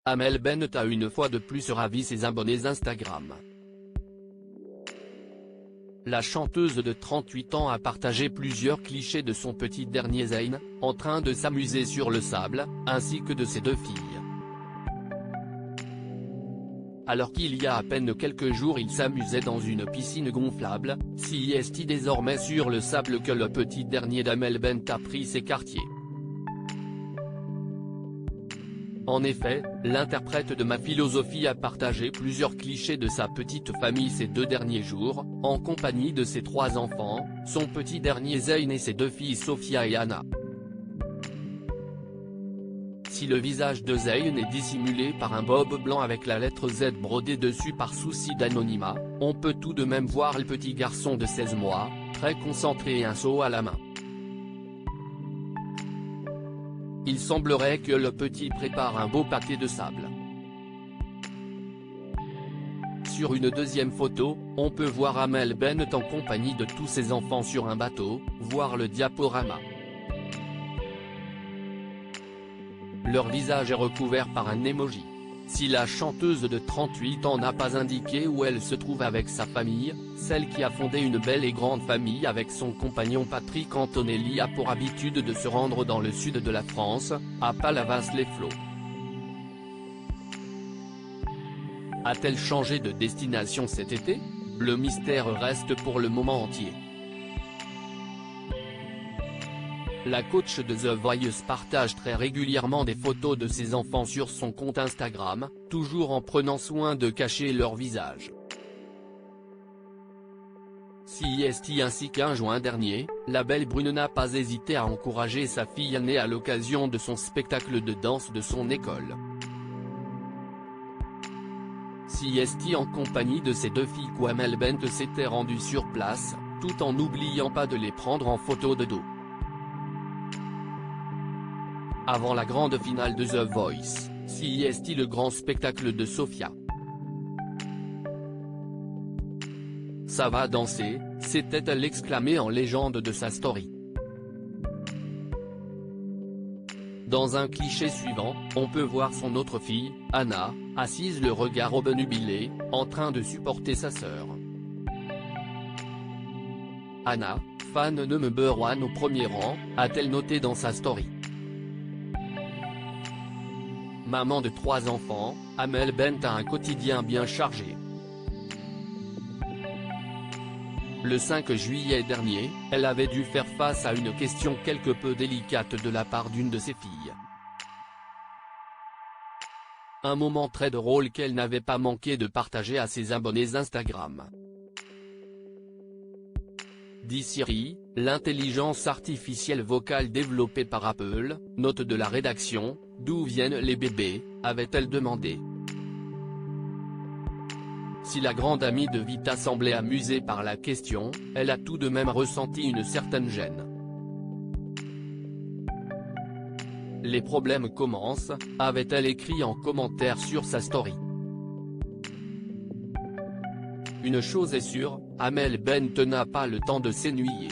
Amel Bent a une fois de plus ravi ses abonnés Instagram. La chanteuse de 38 ans a partagé plusieurs clichés de son petit dernier Zayn, en train de s'amuser sur le sable, ainsi que de ses deux filles. Alors qu'il y a à peine quelques jours il s'amusait dans une piscine gonflable, si est désormais sur le sable que le petit dernier d'Amel Bent a pris ses quartiers. En effet, l'interprète de Ma Philosophie a partagé plusieurs clichés de sa petite famille ces 2 derniers jours, en compagnie de ses 3 enfants, son petit dernier Zayn et ses 2 filles Sophia et Anna. Si le visage de Zayn est dissimulé par un bob blanc avec la lettre Z brodée dessus par souci d'anonymat, on peut tout de même voir le petit garçon de 16 mois, très concentré et un seau à la main. Il semblerait que le petit prépare un beau pâté de sable. Sur une deuxième photo, on peut voir Amel Bent en compagnie de tous ses enfants sur un bateau, voir le diaporama. Leur visage est recouvert par un emoji. Si la chanteuse de 38 ans n'a pas indiqué où elle se trouve avec sa famille, celle qui a fondé une belle et grande famille avec son compagnon Patrick Antonelli a pour habitude de se rendre dans le sud de la France, à Palavas-les-Flots. A-t-elle changé de destination cet été? Le mystère reste pour le moment entier. La coach de The Voice partage très régulièrement des photos de ses enfants sur son compte Instagram, toujours en prenant soin de cacher leur visage. Ainsi qu'un juin dernier, la belle brune n'a pas hésité à encourager sa fille aînée à l'occasion de son spectacle de danse de son école. En compagnie de ses 2 filles Amel Bent s'était rendue sur place, tout en n'oubliant pas de les prendre en photo de dos. Avant la grande finale de The Voice, le grand spectacle de Sophia. Ça va danser, s'était-elle exclamée en légende de sa story. Dans un cliché suivant, on peut voir son autre fille, Anna, assise le regard obnubilé, en train de supporter sa sœur. Anna, fan de Number One au premier rang, a-t-elle noté dans sa story. Maman de 3 enfants, Amel Bent a un quotidien bien chargé. Le 5 juillet dernier, elle avait dû faire face à une question quelque peu délicate de la part d'une de ses filles. Un moment très drôle qu'elle n'avait pas manqué de partager à ses abonnés Instagram. Dit Siri, l'intelligence artificielle vocale développée par Apple, note de la rédaction, d'où viennent les bébés, avait-elle demandé. Si la grande amie de Vita semblait amusée par la question, elle a tout de même ressenti une certaine gêne. Les problèmes commencent, avait-elle écrit en commentaire sur sa story. Une chose est sûre, Amel Bent n'a pas le temps de s'ennuyer.